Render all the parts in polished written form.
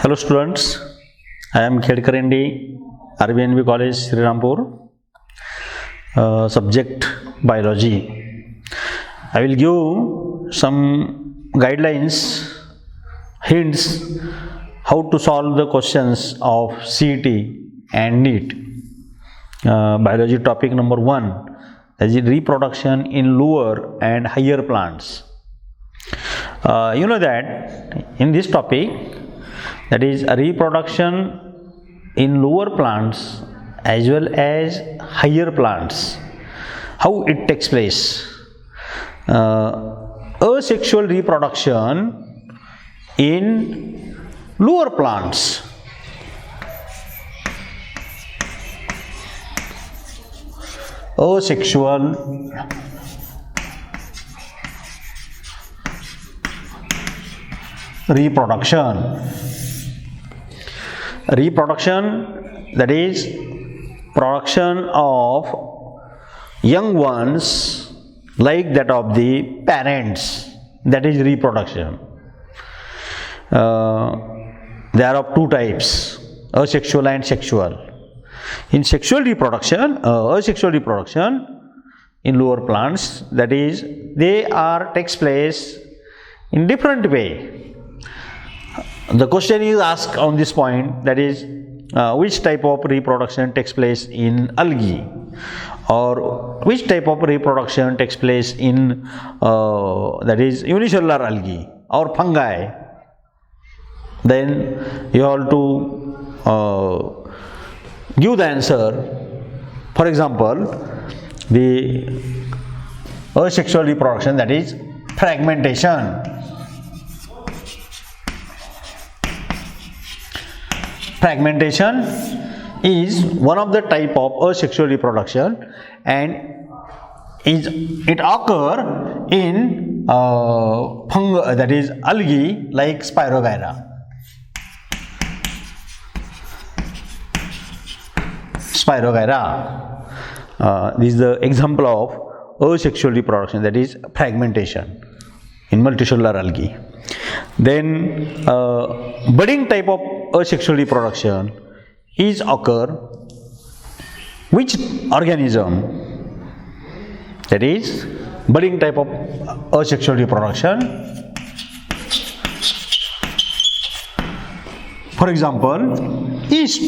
Hello students, I am Khedkar ND, RBNB College, Srirampur, subject Biology. I will give some guidelines, hints how to solve the questions of CET and NEET. Biology topic number 1, that is reproduction in lower and higher plants. You know that in this topic, that is reproduction in lower plants as well as higher plants, how it takes place. Asexual reproduction in lower plants. Asexual reproduction. Reproduction, that is production of young ones like that of the parents, that is reproduction. They are of two types, asexual and sexual. In sexual reproduction, asexual reproduction in lower plants, that is they takes place in different way. The question is asked on this point, that is which type of reproduction takes place in algae, or which type of reproduction takes place in that is unicellular algae or fungi. Then you have to give the answer. For example, the asexual reproduction, that is fragmentation. Fragmentation is one of the type of asexual reproduction, and it occur in fungi, that is algae like Spirogyra. This is the example of asexual reproduction, that is fragmentation in multicellular algae. Then budding type of asexual reproduction is occur which organism, that is budding type of asexual reproduction. For example, yeast.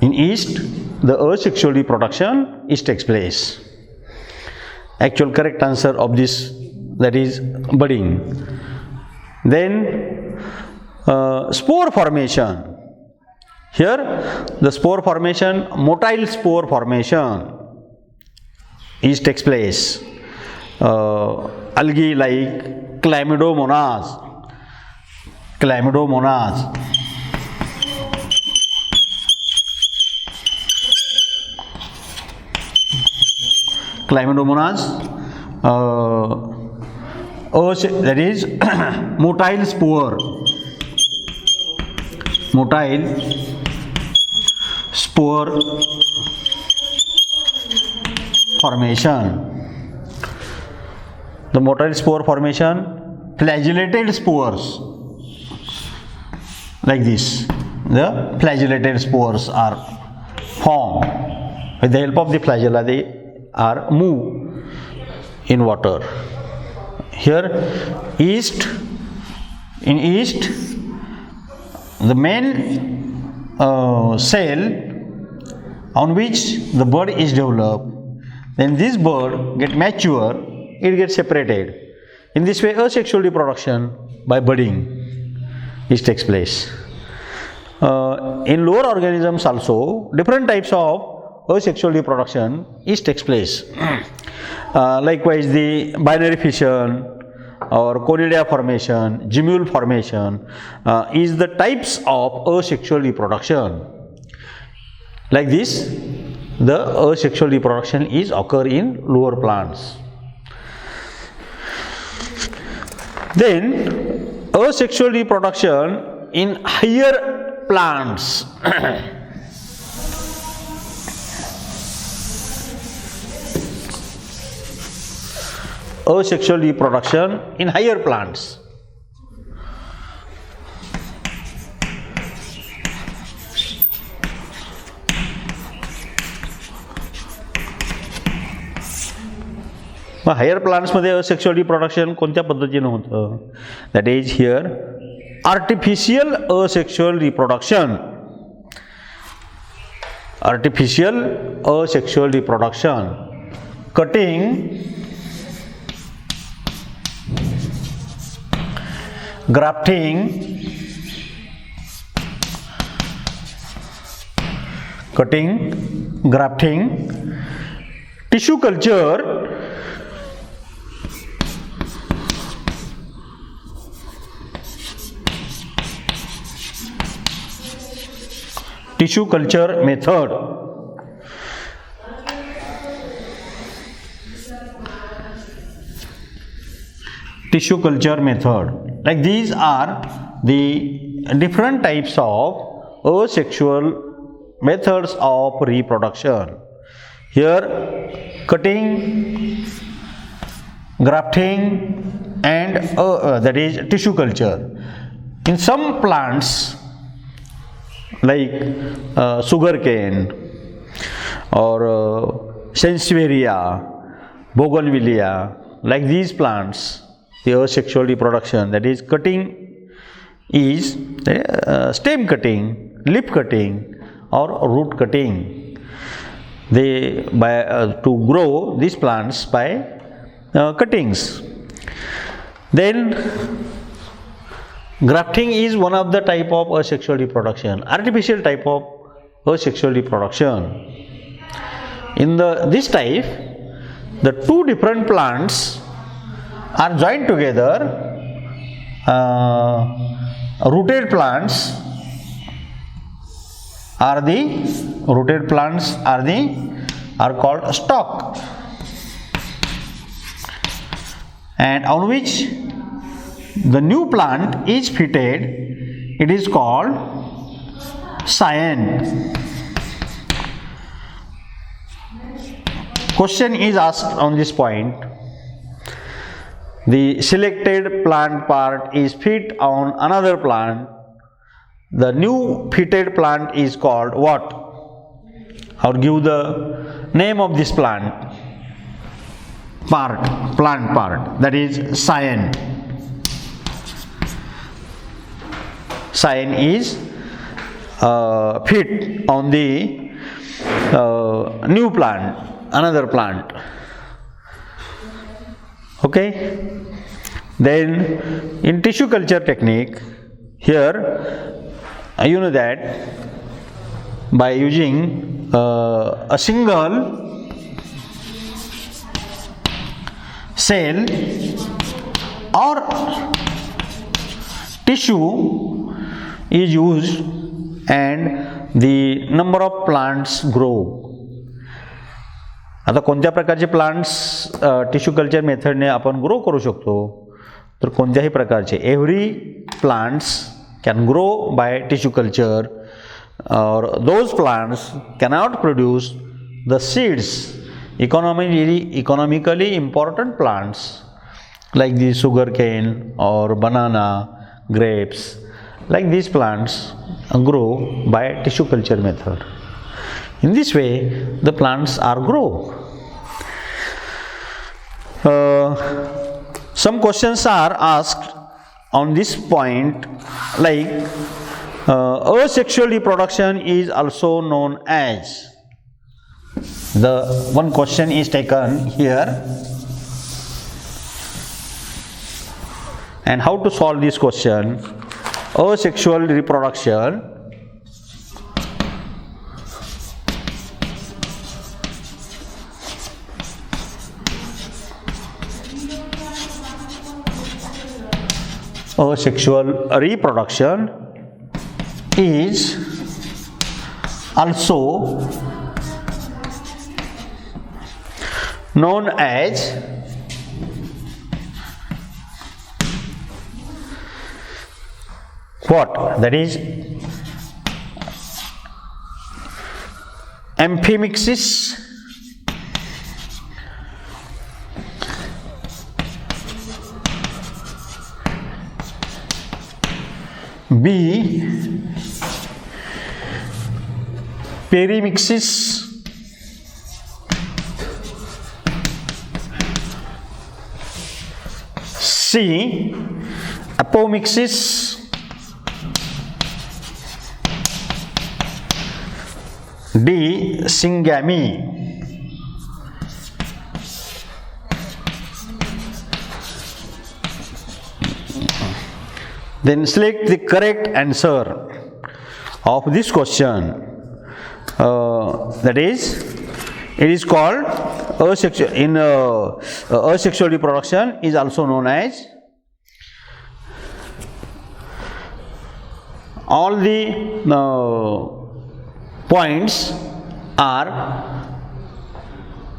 In yeast, the asexual reproduction takes place. Actual correct answer of this, that is budding. Then spore formation. Here the spore formation, motile spore formation takes place. Algae like Chlamydomonas. Chlamydomonas, that is motile spore formation. The motile spore formation, flagellated spores like this. The flagellated spores are formed with the help of the flagella. They are move in water. Here yeast, in yeast the main cell on which the bud is developed, then this bud get mature, it gets separated. In this way asexual reproduction by budding takes place. In lower organisms also different types of asexual reproduction takes place. Likewise the binary fission or conidia formation, gemule formation is the types of asexual reproduction. Like this, the asexual reproduction occur in lower plants. Then asexual reproduction in higher plants. asexual reproduction in higher plants. मग higher प्लांट्समध्ये asexual reproduction कोणत्या पद्धतीनं होतं? That is here artificial asexual reproduction. Artificial asexual reproduction, cutting, grafting, cutting, grafting, tissue culture, tissue culture method. Tissue culture method. Like these are the different types of asexual methods of reproduction. Here cutting, grafting, and that is tissue culture. In some plants like sugarcane or sansevieria, bougainvillea, like these plants, the asexual reproduction, that is cutting is stem cutting, leaf cutting, or root cutting. They to grow these plants by cuttings. Then grafting is one of the type of asexual reproduction, artificial type of asexual reproduction. In this type, the two different plants are joined together. Rooted plants are called stalk, and on which the new plant is fitted, it is called scion. Question is asked on this point. The selected plant part is fit on another plant. The new fitted plant is called what? Or give the name of this plant part, that is scion. Scion is fit on the new plant, another plant. Okay. Then in tissue culture technique, here you know that by using a single cell or tissue is used and the number of plants grow. आता कोणत्या प्रकारचे plants tissue culture मेथडने आपण grow करू शकतो? तर कोणत्याही प्रकारचे. Every plants can grow by tissue culture, or those plants cannot produce the seeds. Economically important plants like the sugarcane or banana, grapes, like these plants grow by tissue culture method. In this way the plants are grow. Some questions are asked on this point, like asexual reproduction is also known as. The one question is taken here, and how to solve this question? Asexual reproduction is also known as what? That is amphimixis, B. perimixis, C. Apomixis. D. Syngamy. Then select the correct answer of this question. That is, it is called asexual. In asexual reproduction is also known as all the points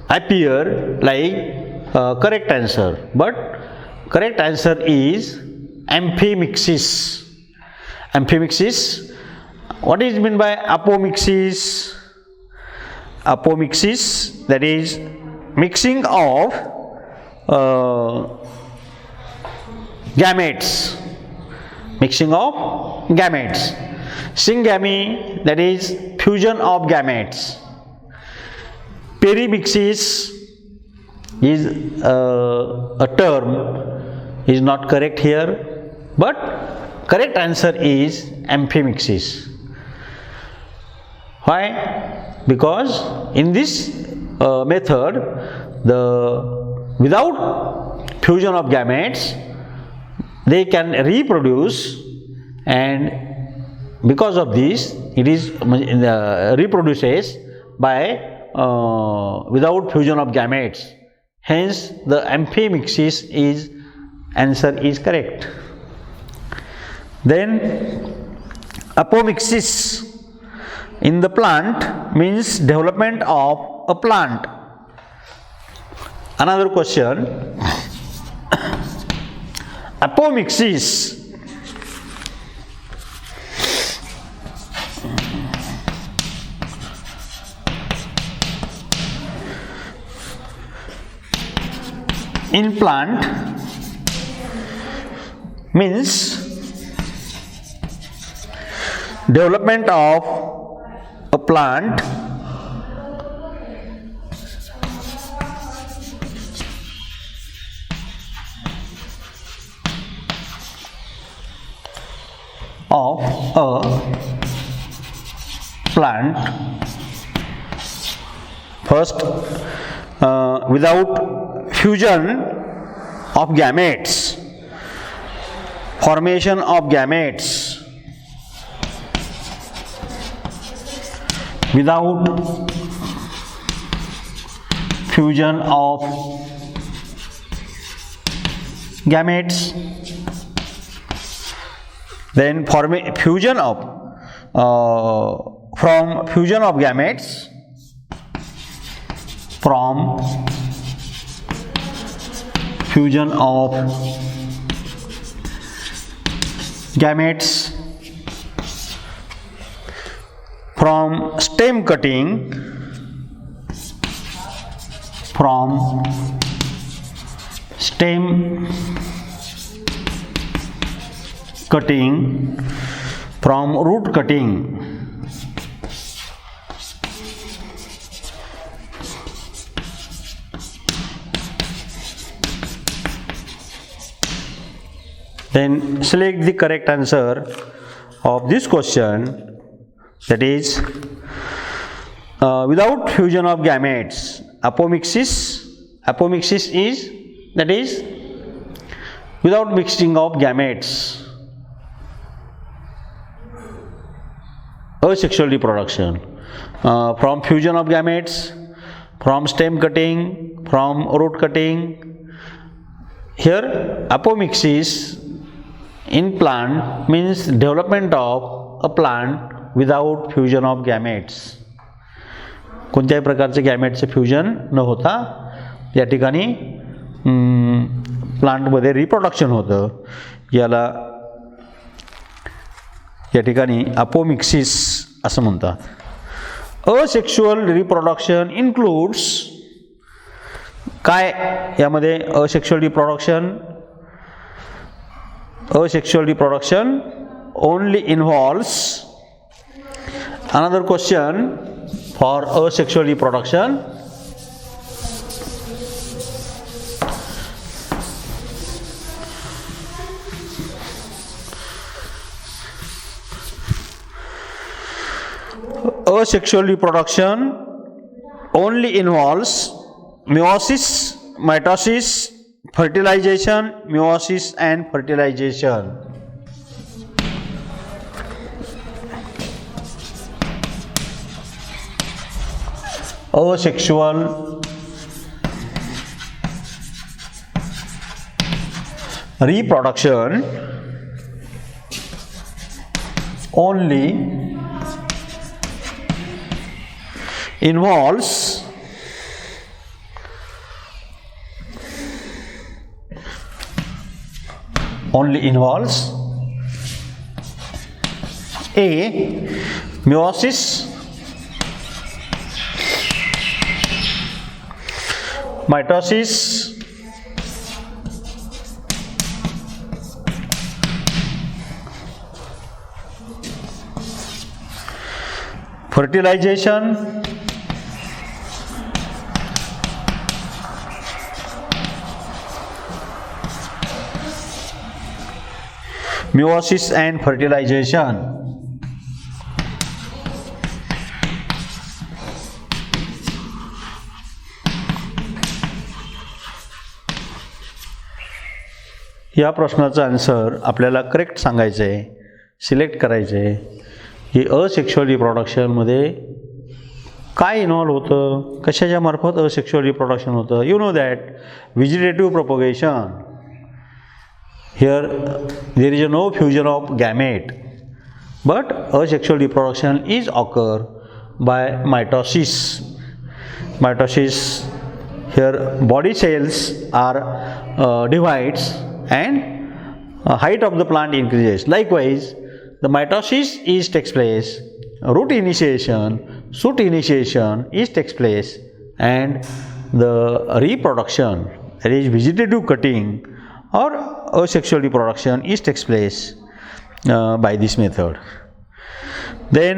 appear like correct answer, but correct answer is amphimixis. Amphimixis. What is meant by apomixis? Apomixis, that is mixing of gametes. Mixing of gametes. Syngamy, that is fusion of gametes. Perimixis is a term, is not correct here, but correct answer is amphimixis. Why? Because in this method, without fusion of gametes, they can reproduce, and because of this, it is reproduces by without fusion of gametes. Hence, the amphimixis answer is correct. Then, apomixis in the plant means development of a plant. Another question. Apomixis in plant means development of a plant first without fusion of gametes, formation of gametes, without fusion of gametes, then fusion of from fusion of gametes, from fusion of gametes, from stem cutting, from stem cutting, from root cutting. Then select the correct answer of this question, that is without fusion of gametes. Apomixis is, that is without mixing of gametes. Asexual reproduction, from fusion of gametes, from stem cutting, from root cutting. Here apomixis in plant means development of a plant without fusion of gametes. कोणत्याही प्रकारचे गॅमेटचे fusion न होता या ठिकाणी प्लांटमध्ये reproduction होतं. याला या ठिकाणी अपोमिक्सिस असं म्हणतात. असेक्शुअल रिप्रोडक्शन इन्क्लूड्स काय? यामध्ये asexual reproduction only involves. Another question for asexual reproduction. asexual reproduction only involves meiosis, mitosis, fertilization, meiosis and fertilization. Asexual reproduction only involves A. Meiosis, mitosis, fertilization, meiosis and fertilization. या प्रश्नाचा answer आपल्याला correct सांगायचं आहे, select करायचं आहे की asexual रिप्रोडक्शनमध्ये काय involve होतं, कशाच्या मार्फत असेक्शुअल रिप्रोडक्शन होतं. You know that vegetative propagation, here there is no fusion of gamete, but asexual reproduction is occur by mitosis. Here body cells are divides and height of the plant increases. Likewise, the mitosis takes place, root initiation, shoot initiation takes place, and the reproduction, that is vegetative cutting or asexual reproduction, takes place by this method. Then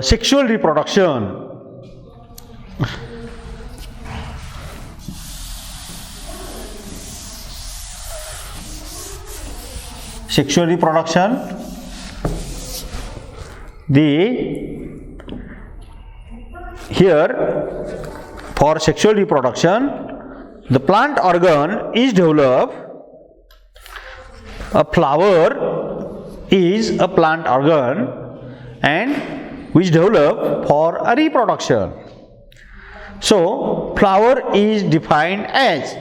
sexual reproduction. Sexual reproduction, here for sexual reproduction the plant organ is developed. A flower is a plant organ and which develop for a reproduction. So flower is defined as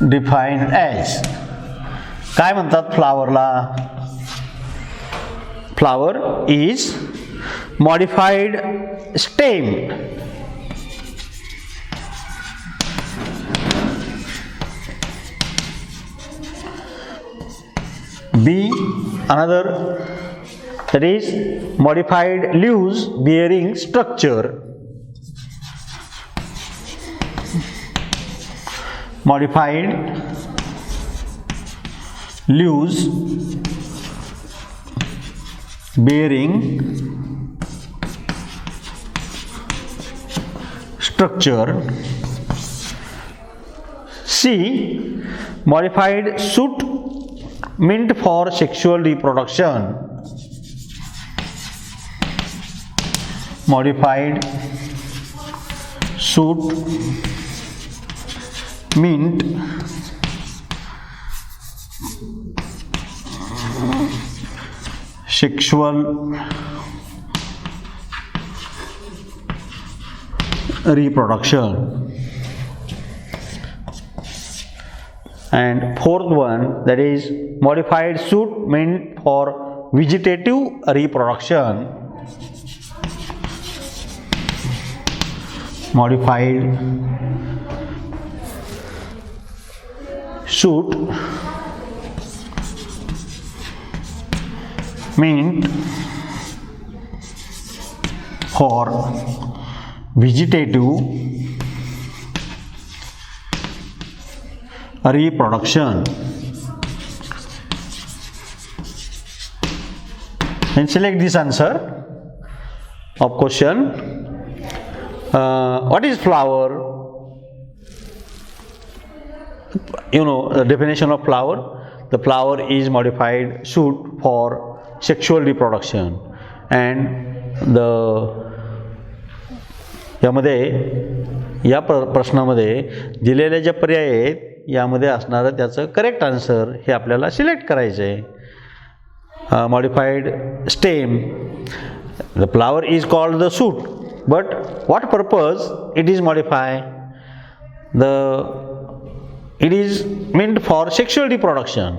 defined as काय म्हणतात फ्लावरला? Flower is modified stem. B, another, that is modified leaves bearing structure. Modified leaves bearing structure. C, modified shoot meant for sexual reproduction. Modified shoot meant sexual reproduction. And fourth one, that is modified shoot meant for vegetative reproduction. Modified shoot meant for vegetative reproduction. Then select this answer of question. What is flower? You know the definition of flower. The flower is modified shoot for sexual reproduction, and the यामध्ये या प्रश्नामध्ये दिलेले जे पर्याय आहेत यामध्ये असणारं त्याचं correct answer हे आपल्याला सिलेक्ट करायचं आहे. Modified stem. The flower is called the shoot, but what purpose it is modify? It is meant for sexual reproduction.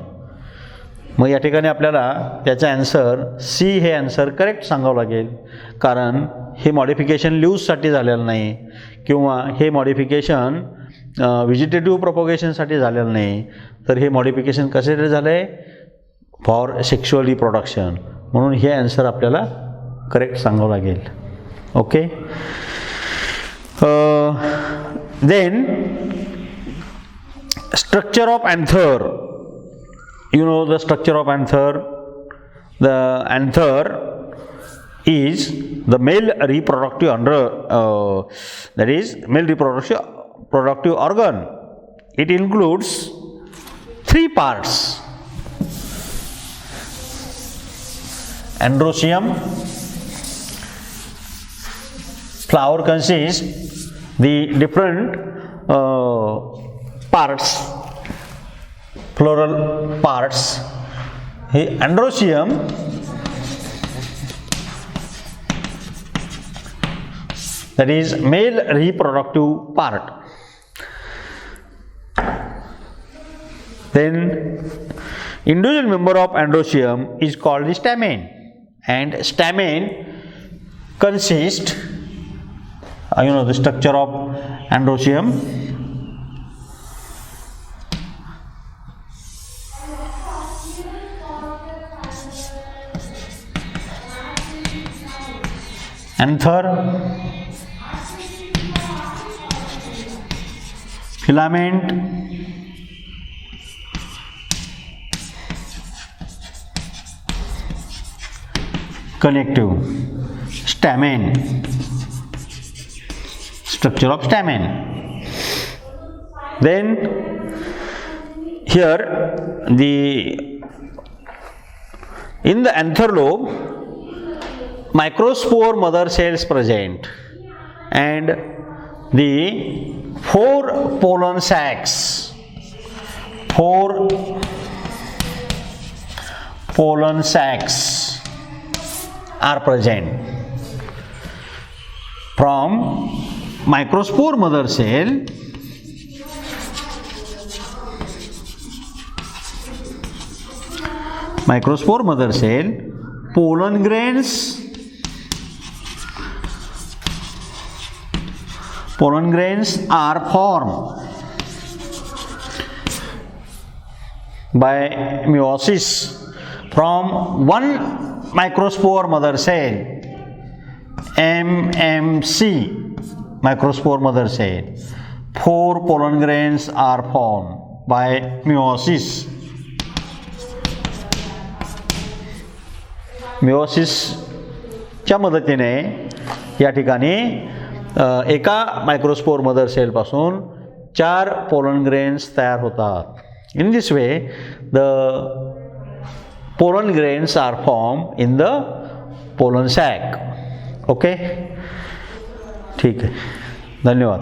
मग या ठिकाणी आपल्याला त्याचा ॲन्सर सी हे ॲन्सर करेक्ट सांगावं लागेल, कारण हे मॉडिफिकेशन ल्यूजसाठी झालेलं नाही किंवा हे मॉडिफिकेशन व्हेजिटेटिव्ह प्रोपोगेशनसाठी झालेलं नाही, तर हे मॉडिफिकेशन कशासाठी झालं आहे? For sexual reproduction. म्हणून हे ॲन्सर आपल्याला करेक्ट सांगावं लागेल. Okay. Then structure of anther. You know the structure of anther. The anther is the male reproductive that is male reproductive organ. It includes 3 parts: androecium. Flower consists the different parts, floral parts. Androecium that is male reproductive part. Then individual member of androecium is called the stamen, and stamen consists the structure of androecium. Anther, filament, connective. Stamen, structure of stamen. Then here in the anther lobe microspore mother cells present, and the 4 pollen sacs. 4 pollen sacs are present from microspore mother cell. Microspore mother cell, pollen grains. Pollen grains are formed by meiosis from one microspore mother cell, MMC, microspore mother cell. 4 pollen grains are formed by meiosis. मेओसिसच्या मदतीने या ठिकाणी एका microspore mother सेलपासून 4 pollen grains तयार होतात. In this way the pollen grains are form in the pollen sac. Okay, ठीक आहे, धन्यवाद.